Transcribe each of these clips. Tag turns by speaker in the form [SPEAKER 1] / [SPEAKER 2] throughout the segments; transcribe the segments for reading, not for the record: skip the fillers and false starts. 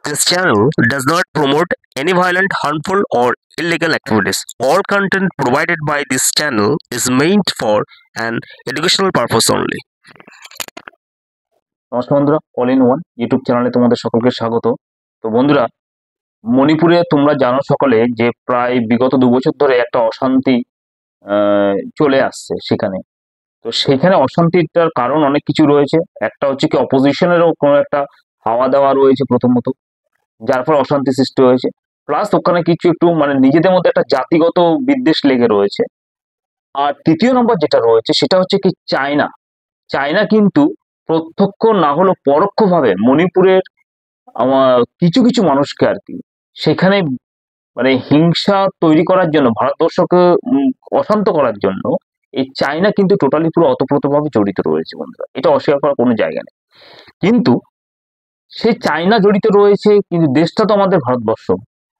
[SPEAKER 1] This channel does not promote any violent, harmful, or illegal activities. All content provided by this channel is meant for an educational purpose only.
[SPEAKER 2] নমস্কার বন্ধুরা, all in one YouTube চ্যানেলে তোমাদের সকলকে স্বাগত। তো বন্ধুরা, মণিপুরে তোমরা জানো সকলে যে প্রায় বিগত 2 বছর ধরে একটা অশান্তি চলে আসছে সেখানে। তো সেখানে অশান্তিটার কারণ অনেক কিছু রয়েছে। একটা হচ্ছে কি অপোজিশনেরও কোনো একটা হাওয়া দেওয়া রয়েছে প্রথমত, যার ফলে অশান্তি সৃষ্টি হয়েছে। প্লাস ওখানে কিছু একটু মানে নিজেদের মধ্যে একটা জাতিগত বিদ্বেষ লেগে রয়েছে। আর তৃতীয় নম্বর যেটা রয়েছে সেটা হচ্ছে কি চায়না। চায়না কিন্তু প্রত্যক্ষ না হলেও পরোক্ষভাবে মণিপুরের কিছু কিছু মানুষকে আর কি সেখানে মানে হিংসা তৈরি করার জন্য, ভারতবর্ষকে অশান্ত করার জন্য এই চায়না কিন্তু টোটালি পুরো অতপ্রতভাবে জড়িত রয়েছে বন্ধুরা, এটা অস্বীকার করার কোনো জায়গা নেই। কিন্তু সেই চায়না জড়িত রয়েছে, কিন্তু দেশটা তো আমাদের ভারতবর্ষ।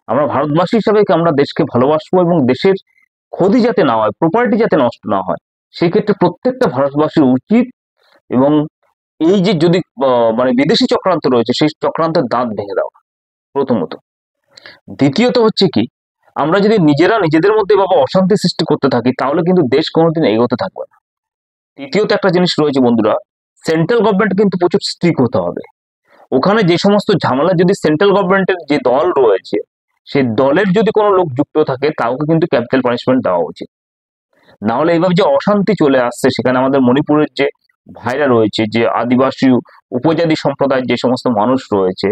[SPEAKER 2] আমরা ভারতবাসী হিসাবে আমরা দেশকে ভালোবাসবো এবং দেশের ক্ষতি যাতে না হয়, প্রপার্টি যাতে নষ্ট না হয়, সেক্ষেত্রে প্রত্যেকটা ভারতবাসীর উচিত এবং এই যে যদি মানে বিদেশি চক্রান্ত রয়েছে সেই চক্রান্তের দাঁত ভেঙে দেওয়া প্রথমত। দ্বিতীয়ত হচ্ছে কি, আমরা যদি নিজেরা নিজেদের মধ্যে বাবা অশান্তি সৃষ্টি করতে থাকি তাহলে কিন্তু দেশ কোনোদিন এগোতে থাকবে না। তৃতীয়ত একটা জিনিস রয়েছে বন্ধুরা, সেন্ট্রাল গভর্নমেন্ট কিন্তু প্রচুর স্ট্রিক্ট হতে হবে। ওখানে যে সমস্ত ঝামেলা যদি সেন্ট্রাল গভর্নমেন্টের যে দল রয়েছে সেই দলের যদি কোনো লোক যুক্ত থাকে তাকে কিন্তু ক্যাপিটাল পানিশমেন্ট দেওয়া উচিত। না হলে এইভাবে যে অশান্তি চলে আসছে সেখানে আমাদের মণিপুরের যে ভাইরা রয়েছে, যে আদিবাসী উপজাতি সম্প্রদায়ের যে সমস্ত মানুষ রয়েছে,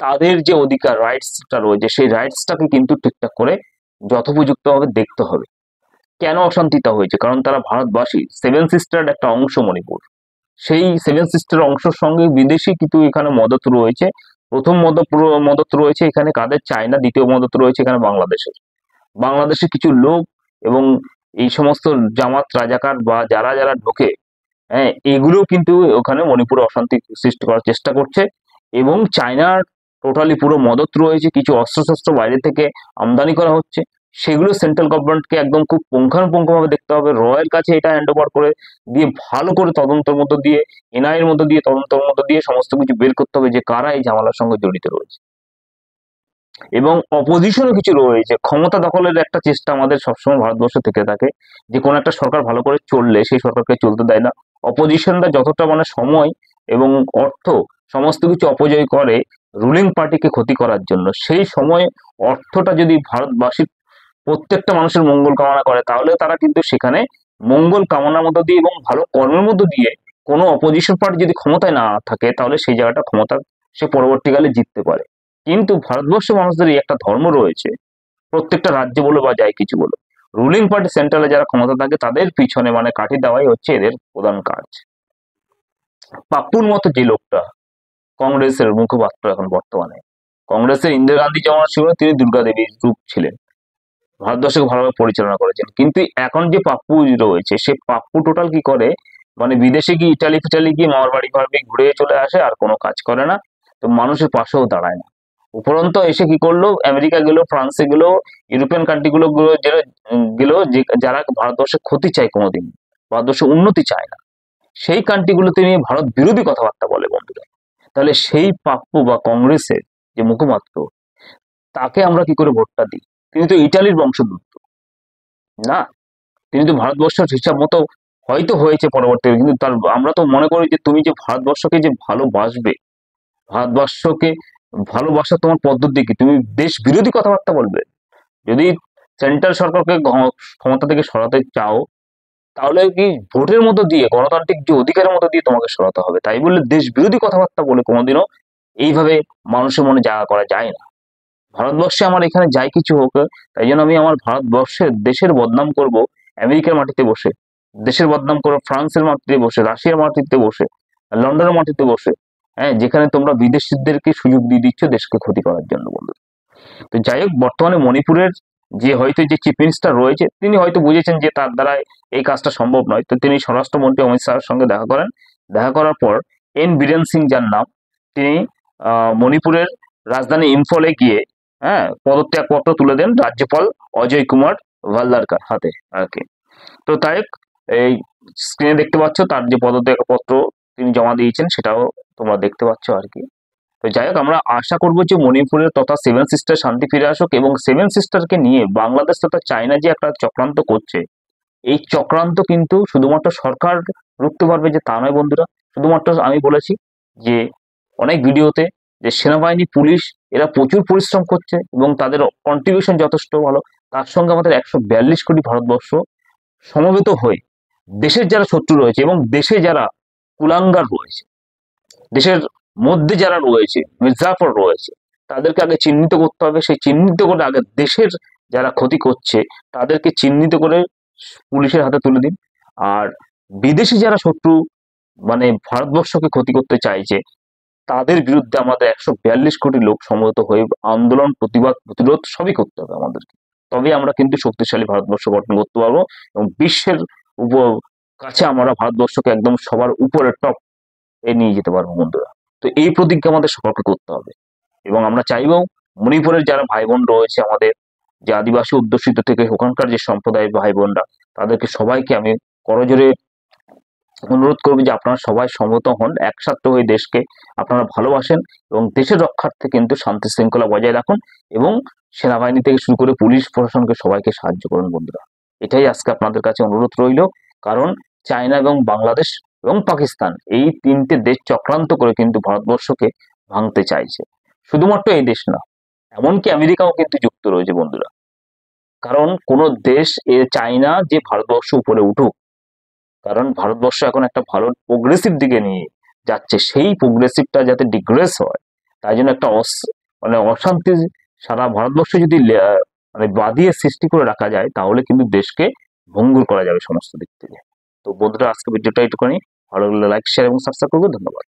[SPEAKER 2] তাদের যে অধিকার রাইটসটা রয়েছে সেই রাইটসটাকে কিন্তু ঠিকঠাক করে যথোপযুক্তভাবে দেখতে হবে। কেন অশান্তিটা হয়েছে? কারণ তারা ভারতবাসী, সেভেন সিস্টার একটা অংশ মণিপুর। সেই সেভেন সিস্টার অংশের সঙ্গে বিদেশি কিন্তু এখানে মদত রয়েছে। প্রথম মদত রয়েছে এখানে কাদের? চায়না। দ্বিতীয় মদত রয়েছে এখানে বাংলাদেশের কিছু লোক এবং এই সমস্ত জামাত রাজাকার বা যারা যারা ঢোকে, হ্যাঁ, এগুলো কিন্তু ওখানে মণিপুরে অশান্তি সৃষ্টি করার চেষ্টা করছে। এবং চায়নার টোটালি পুরো মদত রয়েছে, কিছু অস্ত্রশস্ত্র বাইরে থেকে আমদানি করা হচ্ছে, সেগুলো সেন্ট্রাল গভর্নমেন্টকে একদম খুব পুঙ্খানুপুঙ্খভাবে দেখতে হবে। রয়ের কাছে এটা হ্যান্ড ওভার করে দিয়ে ভালো করে তদন্তের মধ্য দিয়ে, এনআইএর মধ্য দিয়ে, তদন্তের মধ্য দিয়ে সমস্ত কিছু বের করতে হবে যে কারা এই ঝামেলার সঙ্গে জড়িত রয়েছে। এবং অপোজিশনও কিছু রয়েছে, ক্ষমতা দখলের একটা চেষ্টা আমাদের সবসময় ভারতবর্ষ থেকে থাকে, যে কোনো একটা সরকার ভালো করে চললে সেই সরকারকে চলতে দেয় না। অপোজিশনরা যতটা মানে সময় এবং অর্থ সমস্ত কিছু অপচয় করে রুলিং পার্টিকে ক্ষতি করার জন্য, সেই সময় অর্থটা যদি ভারতবাসীর প্রত্যেকটা মানুষের মঙ্গল কামনা করে তাহলে তারা কিন্তু সেখানে মঙ্গল কামনার মধ্য দিয়ে এবং ভালো কর্মের মধ্য দিয়ে কোনো অপোজিশন পার্টি যদি ক্ষমতায় না থাকে তাহলে সেই জায়গাটা ক্ষমতা সে পরবর্তীকালে জিততে পারে। কিন্তু ভারতবর্ষের মানুষদের এই একটা ধর্ম রয়েছে, প্রত্যেকটা রাজ্যে বলো বা যাই কিছু বলো, রুলিং পার্টি সেন্ট্রালে যারা ক্ষমতা থাকে তাদের পিছনে মানে কাঠি দেওয়াই হচ্ছে এদের প্রধান কাজ। পাপ্পুর মতো যে লোকটা কংগ্রেসের মুখপাত্র এখন বর্তমানে, কংগ্রেসের ইন্দিরা গান্ধী যেমন ছিল তিনি দুর্গা দেবীর রূপ ছিলেন, ভারতবর্ষকে ভালোভাবে পরিচালনা করেছেন। কিন্তু এখন যে পাপ্পু রয়েছে সে পাপ্পু টোটাল কি করে, মানে বিদেশে গিয়ে ইটালি ফিটালি গিয়ে মামার বাড়ি ঘুরে চলে আসে, আর কোনো কাজ করে না, তো মানুষের পাশেও দাঁড়ায় না। উপরন্ত এসে কি করলো, আমেরিকা গেল, ফ্রান্সে গেল, ইউরোপিয়ান কান্ট্রি গুলো গেল যারা ভারতবর্ষের ক্ষতি চায়, কোনোদিন ভারতবর্ষের উন্নতি চায় না, সেই কান্ট্রিগুলোতে নিয়ে ভারত বিরোধী কথাবার্তা বলে বন্ধুরা। তাহলে সেই পাপ্পু বা কংগ্রেসের যে মুখপাত্র, তাকে আমরা কি করে ভোটটা দিই? তিনি তো ইটালির বংশোদ্ভূত না, তিনি তো ভারতবর্ষের হিসাব মতো হয়তো হয়েছে পরবর্তীতে, কিন্তু তার আমরা তো মনে করি যে তুমি যে ভারতবর্ষকে যে ভালোবাসবে, ভারতবর্ষকে ভালোবাসা তোমার পদ্ধতি কি? তুমি দেশ বিরোধী কথাবার্তা বলবে? যদি সেন্ট্রাল সরকারকে ক্ষমতা থেকে সরাতে চাও তাহলে কি ভোটের মধ্য দিয়ে, গণতান্ত্রিক যে অধিকারের মধ্য দিয়ে তোমাকে সরাতে হবে। তাই বলে দেশ বিরোধী কথাবার্তা বলে কোনোদিনও এইভাবে মানুষের মনে জায়গা করা যায় না। ভারতবর্ষে আমার এখানে যাই কিছু হোক, তাই জন্য আমি আমার ভারতবর্ষের দেশের বদনাম করব আমেরিকার মাটিতে বসে, দেশের বদনাম করবো ফ্রান্সের মাটিতে বসে, রাশিয়ার মাটিতে বসে, লন্ডনের মাটিতে বসে, হ্যাঁ, যেখানে তোমরা বিদেশিদেরকে সুযোগ দিয়ে দিচ্ছ দেশকে ক্ষতি করার জন্য বন্ধু। তো যাই হোক, বর্তমানে মণিপুরের যে হয়তো যে চিফ মিনিস্টার রয়েছে তিনি হয়তো বুঝেছেন যে তার দ্বারা এই কাজটা সম্ভব নয়, তো তিনি স্বরাষ্ট্রমন্ত্রী অমিত শাহের সঙ্গে দেখা করেন। দেখা করার পর এন বীরেন সিং যার নাম, তিনি মণিপুরের রাজধানী ইম্ফলে গিয়ে, হ্যাঁ, পদত্যাগপত্র তুলে দেন রাজ্যপাল অজয় কুমার ভাল্লারকার হাতে আর কি। তো তাই এই স্ক্রিনে দেখতে পাচ্ছ তার যে পদত্যাগপত্র তিনি জমা দিয়েছেন সেটাও তোমরা দেখতে পাচ্ছ আর কি। তো যাই হোক, আমরা আশা করবো যে মণিপুরের তথা সেভেন সিস্টার শান্তি ফিরে আসুক, এবং সেভেন সিস্টারকে নিয়ে বাংলাদেশ তথা চায়না যে একটা চক্রান্ত করছে, এই চক্রান্ত কিন্তু শুধুমাত্র সরকার রুখতে পারবে যে তা নয় বন্ধুরা। শুধুমাত্র আমি বলেছি যে অনেক ভিডিওতে যে সেনাবাহিনী, পুলিশ এরা প্রচুর পরিশ্রম করছে এবং তাদের কন্ট্রিবিউশন যথেষ্ট ভালো। তার সঙ্গে আমাদের 142 কোটি ভারতবর্ষ সমবেত হয়ে দেশের যারা শত্রু রয়েছে এবং দেশে যারা কুলাঙ্গার রয়েছে, দেশের মধ্যে যারা রয়েছে, মির্জাফর রয়েছে, তাদেরকে আগে চিহ্নিত করতে হবে। সেই চিহ্নিত করে আগে দেশের যারা ক্ষতি করছে তাদেরকে চিহ্নিত করে পুলিশের হাতে তুলে দিন। আর বিদেশি যারা শত্রু মানে ভারতবর্ষকে ক্ষতি করতে চাইছে, তাদের বিরুদ্ধে আমাদের 142 কোটি লোক সমবেত হয়ে আন্দোলন, প্রতিবাদ, প্রতিরোধ সবই করতে হবে আমাদেরকে। তবে আমরা কিন্তু শক্তিশালী ভারতবর্ষ গঠন করতে পারবো এবং বিশ্বের কাছে আমরা ভারতবর্ষকে একদম সবার উপরে টপ এ নিয়ে যেতে পারবো বন্ধুরা। তো এই প্রতিজ্ঞা আমাদের সকলকে করতে হবে এবং আমরা চাইবো মণিপুরের যারা ভাই বোন রয়েছে, আমাদের যে আদিবাসী অধ্যুষিত থেকে ওখানকার যে সম্প্রদায়ের ভাই বোনরা, তাদেরকে সবাইকে আমি করজোরে অনুরোধ করবো যে আপনারা সবাই সমবেত হন, একসাথে হয়ে দেশকে আপনারা ভালোবাসেন এবং দেশের রক্ষার্থে কিন্তু শান্তি শৃঙ্খলা বজায় রাখুন এবং সেনাবাহিনী থেকে শুরু করে পুলিশ প্রশাসনকে সবাইকে সাহায্য করুন বন্ধুরা। এটাই আজকে আপনাদের কাছে অনুরোধ রইল। কারণ চায়না এবং বাংলাদেশ এবং পাকিস্তান এই তিনটে দেশ চক্রান্ত করে কিন্তু ভারতবর্ষকে ভাঙতে চাইছে। শুধুমাত্র এই দেশ না, এমনকি আমেরিকাও কিন্তু যুক্ত রয়েছে বন্ধুরা। কারণ কোন দেশ চায় না যে ভারতবর্ষ উপরে উঠুক, কারণ ভারতবর্ষ এখন একটা ভালো প্রোগ্রেসিভ দিকে নিয়ে যাচ্ছে, সেই প্রোগ্রেসিভটা যাতে ডিগ্রেস হয়, তাই জন্য একটা মানে অশান্তি সারা ভারতবর্ষে যদি মানে বাদিয়ে সৃষ্টি করে রাখা যায়, তাহলে কিন্তু দেশকে ভঙ্গুর করা যাবে সমস্ত দিক থেকে। তো বন্ধুরা, আজকে ভিডিওটা একটুখানি ভালো লাগলে লাইক, শেয়ার এবং সাবস্ক্রাইব করবে। ধন্যবাদ।